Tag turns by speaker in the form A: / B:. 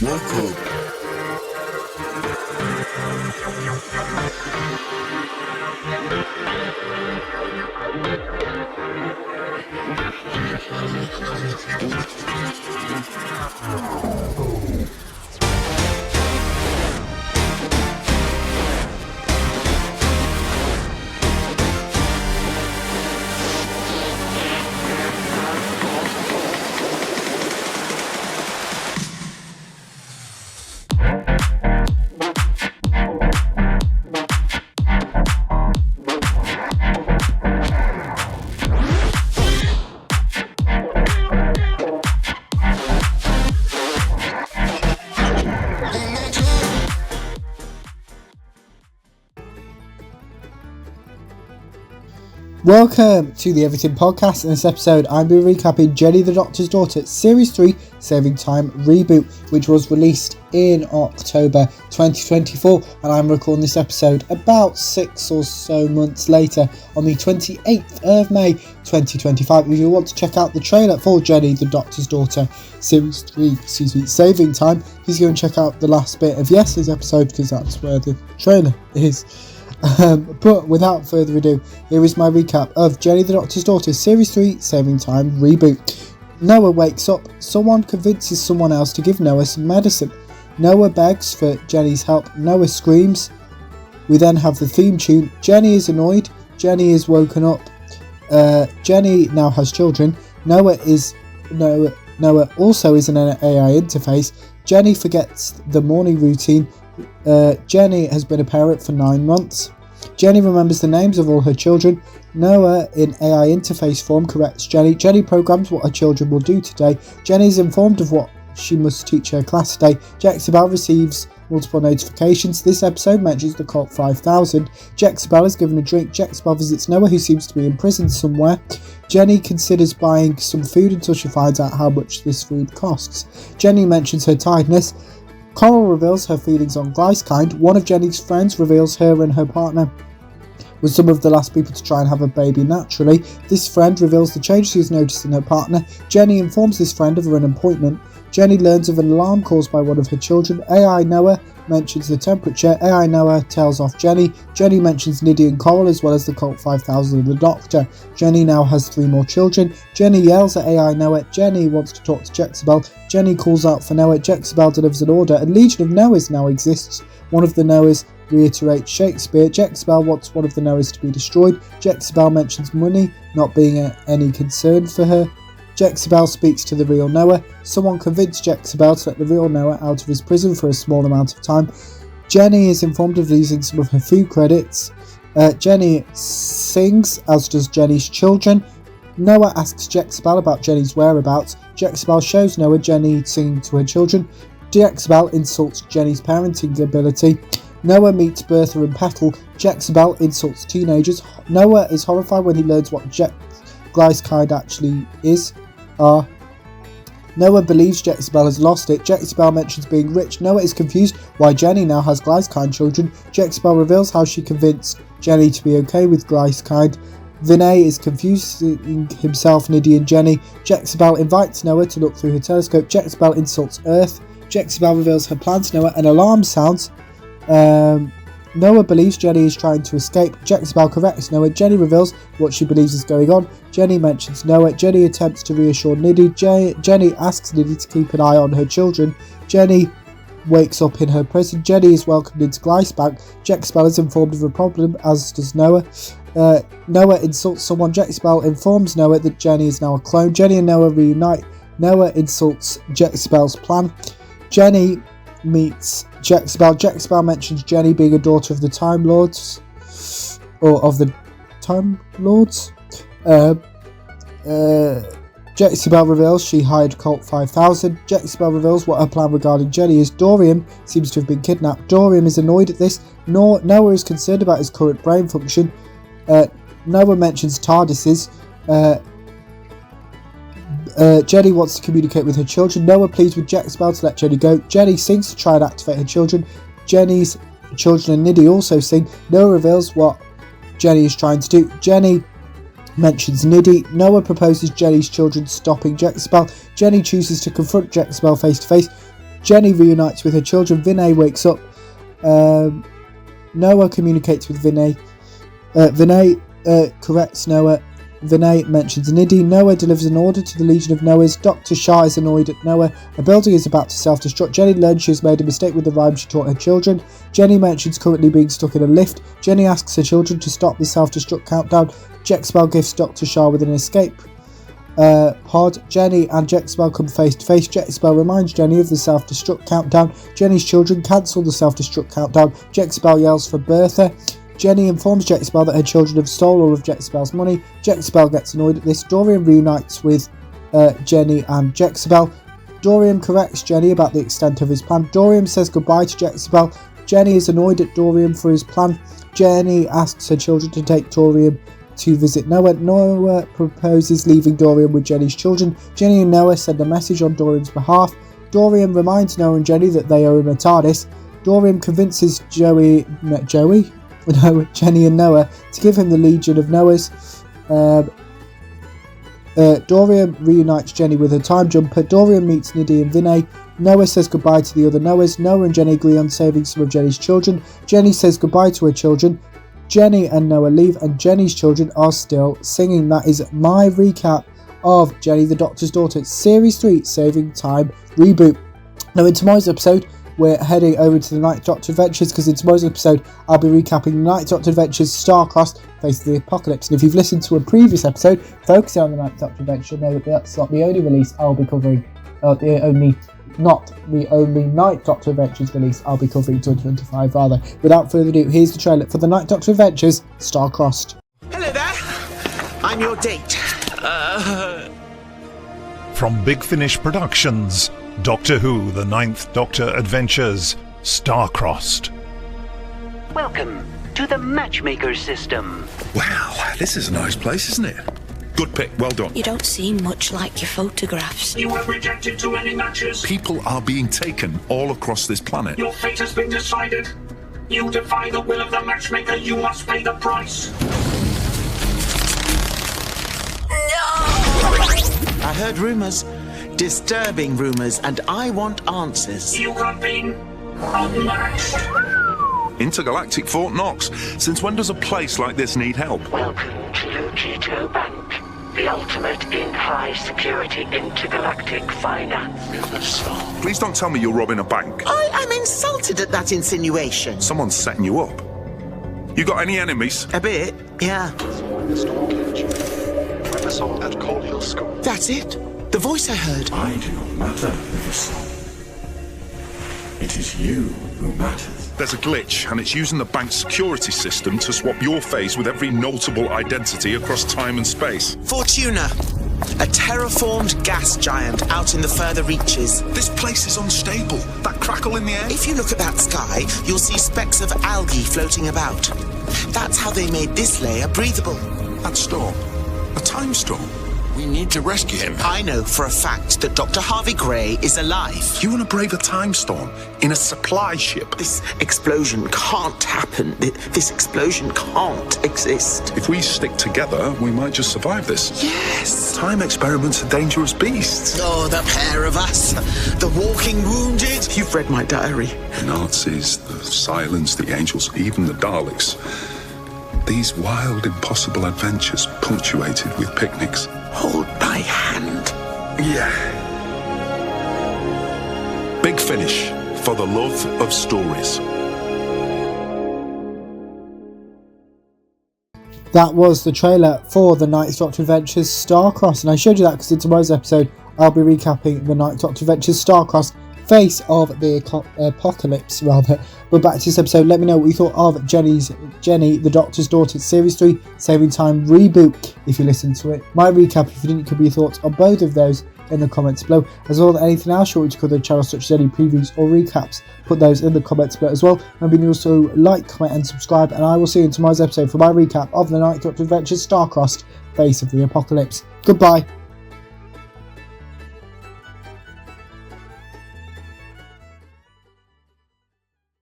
A: Welcome.
B: Welcome to the Everything Podcast. In this episode, I'm be recapping Jenny the Doctor's Daughter Series 3 Saving Time Reboot, which was released in October 2024, and I'm recording this episode about 6 or so months later on the 28th of May 2025. If you want to check out the trailer for Jenny the Doctor's Daughter Series 3 Saving Time, please go and check out the last bit of yesterday's episode because that's where the trailer is. But without further ado, here is my recap of Jenny the Doctor's Daughter Series 3 Saving Time Reboot. Noah wakes up. Someone convinces someone else to give Noah some medicine. Noah begs for Jenny's help. Noah screams. We then have the theme tune. Jenny is annoyed. Jenny is woken up. Jenny now has children. Noah also is an AI interface. Jenny forgets the morning routine. Jenny has been a parent for 9 months. Jenny remembers the names of all her children. Noah in AI interface form corrects Jenny. Jenny programs what her children will do today. Jenny is informed of what she must teach her class today. Jexabel receives multiple notifications. This episode mentions the Cult 5000. Jexabel is given a drink. Jexabel visits Noah, who seems to be in prison somewhere. Jenny considers buying some food until she finds out how much this food costs. Jenny mentions her tiredness. Coral reveals her feelings on Glyskind. One of Jenny's friends reveals her and her partner were some of the last people to try and have a baby naturally. This friend reveals the change she has noticed in her partner. Jenny informs this friend of her appointment. Jenny learns of an alarm caused by one of her children. AI Noah mentions the temperature. AI Noah tells off Jenny. Jenny mentions Niddy and Coral as well as the Cult 5000 and the Doctor. Jenny now has 3 more children. Jenny yells at AI Noah. Jenny wants to talk to Jexabel. Jenny calls out for Noah. Jexabel delivers an order. A legion of Noahs now exists. One of the Noahs reiterates Shakespeare. Jexabel wants one of the Noahs to be destroyed. Jexabel mentions money not being any concern for her. Jexabel speaks to the real Noah. Someone convinced Jexabel to let the real Noah out of his prison for a small amount of time. Jenny is informed of losing some of her food credits. Jenny sings, as does Jenny's children. Noah asks Jexabel about Jenny's whereabouts. Jexabel shows Noah Jenny singing to her children. Jexabel insults Jenny's parenting ability. Noah meets Bertha and Petal. Jexabel insults teenagers. Noah is horrified when he learns what Glyskind actually is. Noah believes Jexabel has lost it. Jexabel mentions being rich. Noah is confused why Jenny now has Glyskind children. Jexabel reveals how she convinced Jenny to be okay with Glyskind. Vinay is confusing himself, Niddy and Jenny. Jexabel invites Noah to look through her telescope. Jexabel insults Earth. Jexabel reveals her plan to Noah. An alarm sounds. Noah believes Jenny is trying to escape. Jexabel corrects Noah. Jenny reveals what she believes is going on. Jenny mentions Noah. Jenny attempts to reassure Niddy. Jenny asks Niddy to keep an eye on her children. Jenny wakes up in her prison. Jenny is welcomed into Glycebank. Jexabel is informed of a problem, as does Noah. Noah insults someone. Jexabel informs Noah that Jenny is now a clone. Jenny and Noah reunite. Noah insults Jexabel's plan. Jenny meets Jexabel. Jexabel mentions Jenny being a daughter of the Time Lords, or of the Time Lords. Jexabel reveals she hired Cult 5000. Jexabel reveals what her plan regarding Jenny is. Dorium seems to have been kidnapped. Dorium is annoyed at this. Noah is concerned about his current brain function. Noah mentions TARDISes. Jenny wants to communicate with her children. Noah pleads with Jexabel to let Jenny go. Jenny sings to try and activate her children. Jenny's children and Niddy also sing. Noah reveals what Jenny is trying to do. Jenny mentions Niddy. Noah proposes Jenny's children stopping Jexabel. Jenny chooses to confront Jexabel face to face. Jenny reunites with her children. Vinay wakes up. Noah communicates with Vinay. Vinay corrects Noah. Vinay mentions Nidhi. Noah delivers an order to the Legion of Noahs. Dr. Shah is annoyed at Noah. A building is about to self-destruct. Jenny learns she has made a mistake with the rhyme she taught her children. Jenny mentions currently being stuck in a lift. Jenny asks her children to stop the self-destruct countdown. Jexpel gifts Dr. Shah with an escape pod. Jenny and Jexpel come face to face. Jexpel reminds Jenny of the self-destruct countdown. Jenny's children cancel the self-destruct countdown. Jexpel yells for Bertha. Jenny informs Jexpel that her children have stolen all of Jexpel's money. Jexpel gets annoyed at this. Dorian reunites with Jenny and Jexpel. Dorian corrects Jenny about the extent of his plan. Dorian says goodbye to Jexpel. Jenny is annoyed at Dorian for his plan. Jenny asks her children to take Dorian to visit Noah. Noah proposes leaving Dorian with Jenny's children. Jenny and Noah send a message on Dorian's behalf. Dorian reminds Noah and Jenny that they own a TARDIS. Dorian convinces Jenny and Noah to give him the Legion of Noahs. Dorian reunites Jenny with her time jumper. Dorian meets Nidhi and Vinay. Noah says goodbye to the other Noahs. Noah and Jenny agree on saving some of Jenny's children. Jenny says goodbye to her children. Jenny and Noah leave and Jenny's children are still singing. That is my recap of Jenny the Doctor's Daughter Series 3 Saving Time Reboot. Now in tomorrow's episode we're heading over to the Ninth Doctor Adventures, because in tomorrow's episode I'll be recapping the Ninth Doctor Adventures Star-Crossed Face of the Apocalypse. And if you've listened to a previous episode focusing on the Ninth Doctor Adventure, know that that's not the only release I'll be covering, not the only Ninth Doctor Adventures release I'll be covering 2025 rather. Without further ado, here's the trailer for the Ninth Doctor Adventures Star-Crossed.
A: Hello there, I'm your date.
C: From Big Finish Productions, Doctor Who The Ninth Doctor Adventures Star-Crossed.
D: Welcome to the Matchmaker system.
E: Wow, this is a nice place, isn't it? Good pick, well done.
F: You don't seem much like your photographs.
G: You have rejected too many matches.
E: People are being taken all across this planet.
G: Your fate has been decided. You defy the will of the matchmaker, you must pay the price.
A: I heard rumours, disturbing rumours, and I want answers.
G: You have been unmatched.
E: Intergalactic Fort Knox. Since when does a place like this need help?
D: Welcome to Lugito Bank, the ultimate in high security intergalactic finance business.
E: Please don't tell me you're robbing a bank.
A: I am insulted at that insinuation.
E: Someone's setting you up. You got any enemies?
A: A bit, yeah.
H: At Cornhill School.
A: That's it. The voice I heard.
H: I do not matter, Riversong. It is you who matters.
E: There's a glitch, and it's using the bank's security system to swap your face with every notable identity across time and space.
A: Fortuna, a terraformed gas giant out in the further reaches.
E: This place is unstable. That crackle in the air?
A: If you look at that sky, you'll see specks of algae floating about. That's how they made this layer breathable.
E: That storm. A time storm.
H: We need to rescue him.
A: I know for a fact that Dr. Harvey Gray is alive.
E: You want to brave a time storm in a supply ship?
A: This explosion can't happen. This explosion can't exist.
E: If we stick together, we might just survive this.
A: Yes.
E: Time experiments are dangerous beasts.
A: Oh, the pair of us. The walking wounded. You've read my diary.
E: The Nazis, the Silence, the Angels, even the Daleks. These wild, impossible adventures punctuated with picnics.
A: Hold my hand.
E: Yeah. Big Finish, for the love of stories.
B: That was the trailer for the Ninth Doctor Adventures Star-Crossed, and I showed you that because in tomorrow's episode I'll be recapping the Ninth Doctor Adventures Star-Crossed Face of the Apocalypse rather. But back to this episode, let me know what you thought of Jenny the Doctor's Daughter Series 3 Saving Time Reboot if you listened to it. My recap, if you didn't, could be your thoughts on both of those in the comments below, as well as anything else you want to cover the channel, such as any previews or recaps. Put those in the comments below as well. Remember to also like, comment and subscribe, and I will see you in tomorrow's episode for my recap of the Ninth Doctor Adventures Star-Crossed Face of the Apocalypse. Goodbye.